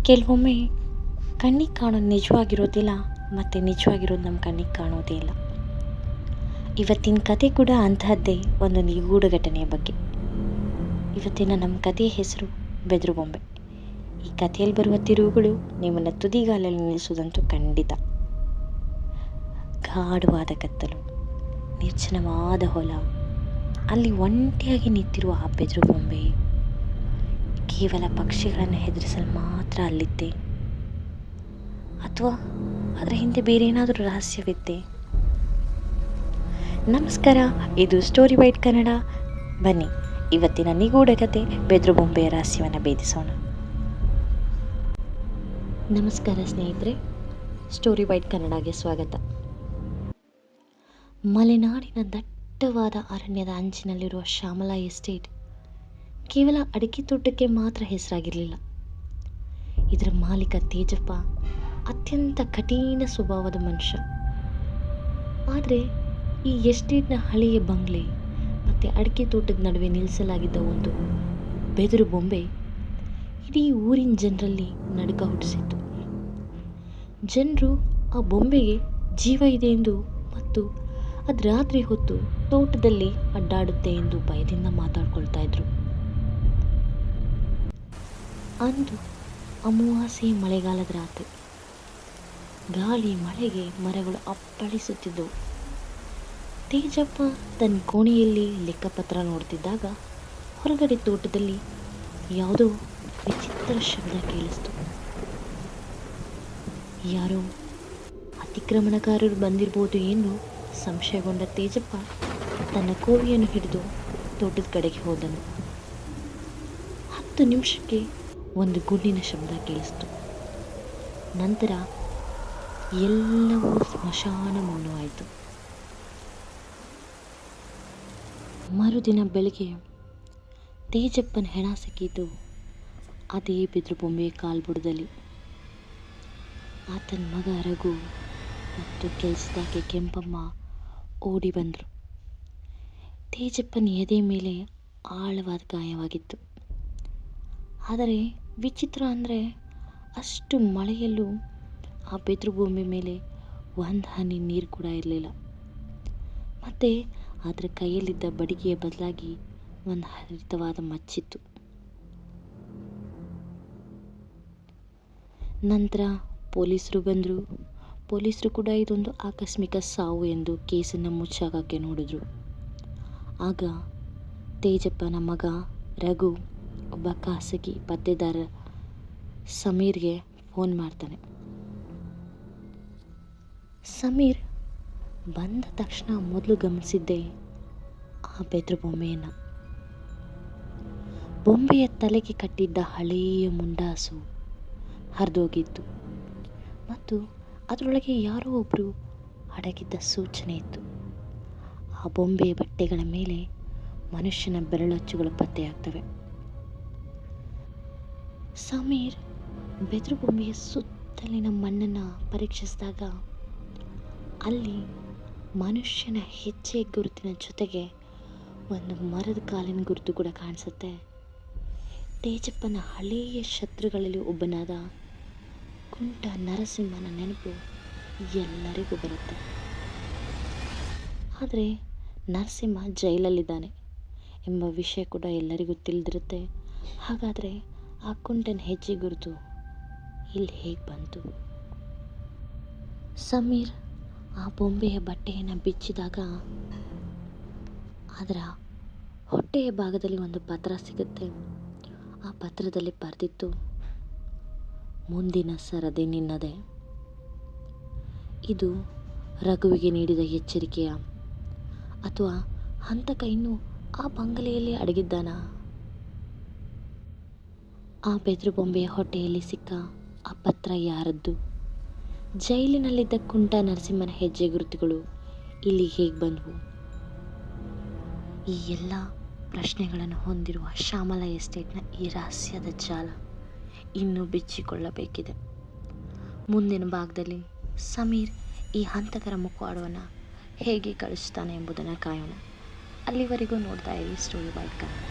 ಕೆಲವೊಮ್ಮೆ ಕಣ್ಣಿಗೆ ಕಾಣೋದು ನಿಜವಾಗಿರೋದಿಲ್ಲ, ಮತ್ತು ನಿಜವಾಗಿರೋದು ನಮ್ಮ ಕಣ್ಣಿಗೆ ಕಾಣೋದೇ ಇಲ್ಲ. ಇವತ್ತಿನ ಕತೆ ಕೂಡ ಅಂತಹದ್ದೇ ಒಂದು ನಿಗೂಢ ಘಟನೆಯ ಬಗ್ಗೆ. ಇವತ್ತಿನ ನಮ್ಮ ಕಥೆಯ ಹೆಸರು ಬೆದರು ಬೊಂಬೆ. ಈ ಕಥೆಯಲ್ಲಿ ಬರುವ ತಿರುವುಗಳು ನಿಮ್ಮನ್ನು ತುದಿಗಾಲಲ್ಲಿ ನಿಲ್ಲಿಸೋದಂತೂ ಖಂಡಿತ. ಗಾಢವಾದ ಕತ್ತಲು, ನಿರ್ಜನವಾದ ಹೊಲ, ಅಲ್ಲಿ ಒಂಟಿಯಾಗಿ ನಿಂತಿರುವ ಆ ಬೆದರು ಬೊಂಬೆ ಕೇವಲ ಪಕ್ಷಿಗಳನ್ನು ಹೆದರಿಸಲು ಮಾತ್ರ ಅಲ್ಲಿದ್ದೆ, ಅಥವಾ ಅದರ ಹಿಂದೆ ಬೇರೆ ಏನಾದರೂ ರಹಸ್ಯವಿದ್ದೆ? ನಮಸ್ಕಾರ, ಇದು ಸ್ಟೋರಿ ಬೈಟ್ ಕನ್ನಡ. ಬನ್ನಿ, ಇವತ್ತಿನ ನಿಗೂಢ ಕತೆ ಬೆದರು ಬೊಂಬೆಯ ರಹಸ್ಯವನ್ನು ಭೇದಿಸೋಣ. ನಮಸ್ಕಾರ ಸ್ನೇಹಿತರೆ, ಸ್ಟೋರಿ ಬೈಟ್ ಕನ್ನಡಗೆ ಸ್ವಾಗತ. ಮಲೆನಾಡಿನ ದಟ್ಟವಾದ ಅರಣ್ಯದ ಅಂಚಿನಲ್ಲಿರುವ ಶ್ಯಾಮಲಾ ಎಸ್ಟೇಟ್ ಕೇವಲ ಅಡಿಕೆ ತೋಟಕ್ಕೆ ಮಾತ್ರ ಹೆಸರಾಗಿರಲಿಲ್ಲ. ಇದರ ಮಾಲೀಕ ತೇಜಪ್ಪ ಅತ್ಯಂತ ಕಠಿಣ ಸ್ವಭಾವದ ಮನುಷ್ಯ. ಆದರೆ ಈ ಎಸ್ಟೇಟ್ನ ಹಳೆಯ ಬಂಗ್ಲೆ ಮತ್ತು ಅಡಿಕೆ ತೋಟದ ನಡುವೆ ನಿಲ್ಲಿಸಲಾಗಿದ್ದ ಒಂದು ಬೆದರು ಬೊಂಬೆ ಇಡೀ ಊರಿನ ಜನರಲ್ಲಿ ನಡುಕ ಹುಟ್ಟಿಸಿತ್ತು. ಜನರು ಆ ಬೊಂಬೆಗೆ ಜೀವ ಇದೆ ಎಂದು ಮತ್ತು ಅದು ರಾತ್ರಿ ಹೊತ್ತು ತೋಟದಲ್ಲಿ ಅಡ್ಡಾಡುತ್ತೆ ಎಂದು ಭಯದಿಂದ ಮಾತಾಡ್ಕೊಳ್ತಾ ಇದ್ರು. ಅಂದು ಅಮಾವಾಸ್ಯೆ ಮಳೆಗಾಲದ ರಾತ್ರಿ. ಗಾಳಿ ಮಳೆಗೆ ಮರಗಳು ಅಪ್ಪಳಿಸುತ್ತಿದ್ದವು. ತೇಜಪ್ಪ ತನ್ನ ಕೋಣೆಯಲ್ಲಿ ಲೆಕ್ಕಪತ್ರ ನೋಡ್ತಿದ್ದಾಗ ಹೊರಗಡೆ ತೋಟದಲ್ಲಿ ಯಾವುದೋ ವಿಚಿತ್ರ ಶಬ್ದ ಕೇಳಿಸ್ತು. ಯಾರೋ ಅತಿಕ್ರಮಣಕಾರರು ಬಂದಿರ್ಬೋದು ಎಂದು ಸಂಶಯಗೊಂಡ ತೇಜಪ್ಪ ತನ್ನ ಕೋವಿಯನ್ನು ಹಿಡಿದು ತೋಟದ ಕಡೆಗೆ ಹೋದನು. 10 ನಿಮಿಷಕ್ಕೆ ಒಂದು ಗುಂಡಿನ ಶಬ್ದ ಕೇಳಿಸ್ತು. ನಂತರ ಎಲ್ಲವೂ ಸ್ಮಶಾನ ಮೌನವಾಯಿತು. ಮರುದಿನ ಬೆಳಗ್ಗೆ ತೇಜಪ್ಪನ ಹೆಣ ಸಿಕ್ಕಿತು ಅದೇ ಬೆದರು ಬೊಂಬೆಯ ಕಾಲ್ಬುಡದಲ್ಲಿ. ಆತನ ಮಗ ರಘು ಮತ್ತು ಕೆಲಸದಾಕೆ ಕೆಂಪಮ್ಮ ಓಡಿ ಬಂದರು. ತೇಜಪ್ಪನ ಎದೆ ಮೇಲೆ ಆಳವಾದ ಗಾಯವಾಗಿತ್ತು. ಆದರೆ ವಿಚಿತ್ರ ಅಂದರೆ ಅಷ್ಟು ಮಳೆಯಲ್ಲೂ ಆ ಬೆದರು ಬೊಂಬೆ ಮೇಲೆ ಒಂದು ಹನಿ ನೀರು ಕೂಡ ಇರಲಿಲ್ಲ. ಮತ್ತು ಅದರ ಕೈಯಲ್ಲಿದ್ದ ಬಡಿಗೆಯ ಬದಲಾಗಿ ಒಂದು ಹರಿತವಾದ ಮಚ್ಚಿತ್ತು. ನಂತರ ಪೊಲೀಸರು ಬಂದರು. ಪೊಲೀಸರು ಕೂಡ ಇದೊಂದು ಆಕಸ್ಮಿಕ ಸಾವು ಎಂದು ಕೇಸನ್ನು ಮುಚ್ಚಾಕಕ್ಕೆ ನೋಡಿದ್ರು. ಆಗ ತೇಜಪ್ಪನ ಮಗ ರಘು ಒಬ್ಬ ಖಾಸಗಿ ಪತ್ತೆದಾರ ಸಮೀರ್ಗೆ ಫೋನ್ ಮಾಡ್ತಾನೆ. ಸಮೀರ್ ಬಂದ ತಕ್ಷಣ ಮೊದಲು ಗಮನಿಸಿದ್ದೆ ಆ ಬೆದರು ಬೊಂಬೆಯನ್ನು. ಬೊಂಬೆಯ ತಲೆಗೆ ಕಟ್ಟಿದ್ದ ಹಳೆಯ ಮುಂಡಾಸು ಹರಿದೋಗಿತ್ತು ಮತ್ತು ಅದರೊಳಗೆ ಯಾರೋ ಒಬ್ಬರು ಅಡಗಿದ್ದ ಸೂಚನೆ ಇತ್ತು. ಆ ಬೊಂಬೆಯ ಬಟ್ಟೆಗಳ ಮೇಲೆ ಮನುಷ್ಯನ ಬೆರಳಚ್ಚುಗಳು ಪತ್ತೆಯಾಗ್ತವೆ. ಸಮೀರ್ ಬೆದರು ಬೊಂಬೆಯ ಸುತ್ತಲಿನ ಮಣ್ಣನ್ನು ಪರೀಕ್ಷಿಸಿದಾಗ ಅಲ್ಲಿ ಮನುಷ್ಯನ ಹೆಜ್ಜೆ ಗುರುತಿನ ಜೊತೆಗೆ ಒಂದು ಮರದ ಕಾಲಿನ ಗುರುತು ಕೂಡ ಕಾಣಿಸುತ್ತೆ. ತೇಜಪ್ಪನ ಹಳೆಯ ಶತ್ರುಗಳಲ್ಲಿ ಒಬ್ಬನಾದ ಕುಂಟ ನರಸಿಂಹನ ನೆನಪು ಎಲ್ಲರಿಗೂ ಬರುತ್ತೆ. ಆದರೆ ನರಸಿಂಹ ಜೈಲಲ್ಲಿದ್ದಾನೆ ಎಂಬ ವಿಷಯ ಕೂಡ ಎಲ್ಲರಿಗೂ ತಿಳಿದಿರುತ್ತೆ. ಹಾಗಾದರೆ ಆ ಕುಂಟನ ಹೆಜ್ಜೆ ಗುರುತು ಇಲ್ಲಿ ಹೇಗೆ ಬಂತು? ಸಮೀರ್ ಆ ಬೊಂಬೆಯ ಬಟ್ಟೆಯನ್ನು ಬಿಚ್ಚಿದಾಗ ಅದರ ಹೊಟ್ಟೆಯ ಭಾಗದಲ್ಲಿ ಒಂದು ಪತ್ರ ಸಿಗುತ್ತೆ. ಆ ಪತ್ರದಲ್ಲಿ ಬರೆದಿತ್ತು, ಮುಂದಿನ ಸರದಿ ನಿನ್ನದೇ. ಇದು ರಘುವಿಗೆ ನೀಡಿದ ಎಚ್ಚರಿಕೆಯ, ಅಥವಾ ಹಂತಕ ಇನ್ನೂ ಆ ಬಂಗಲೆಯಲ್ಲಿ ಅಡಗಿದ್ದಾನಾ? ಆ ಬೆದರು ಬೊಂಬೆಯ ಹೊಟ್ಟೆಯಲ್ಲಿ ಸಿಕ್ಕ ಆ ಪತ್ರ ಯಾರದ್ದು? ಜೈಲಿನಲ್ಲಿದ್ದ ಕುಂಟ ನರಸಿಂಹನ ಹೆಜ್ಜೆ ಗುರುತುಗಳು ಇಲ್ಲಿ ಹೇಗೆ ಬಂದವು? ಈ ಎಲ್ಲ ಪ್ರಶ್ನೆಗಳನ್ನು ಹೊಂದಿರುವ ಶ್ಯಾಮಲಾ ಎಸ್ಟೇಟ್ನ ಈ ರಹಸ್ಯದ ಜಾಲ ಇನ್ನೂ ಬಿಚ್ಚಿಕೊಳ್ಳಬೇಕಿದೆ. ಮುಂದಿನ ಭಾಗದಲ್ಲಿ ಸಮೀರ್ ಈ ಹಂತಕರ ಮುಖವಾಡವನ್ನು ಹೇಗೆ ಕಳಿಸ್ತಾನೆ ಎಂಬುದನ್ನು ಕಾಯೋಣ. ಅಲ್ಲಿವರೆಗೂ ನೋಡ್ತಾ ಇರಿ ಸ್ಟೋರಿ ಬೈಟ್ ಕನ್ನಡ.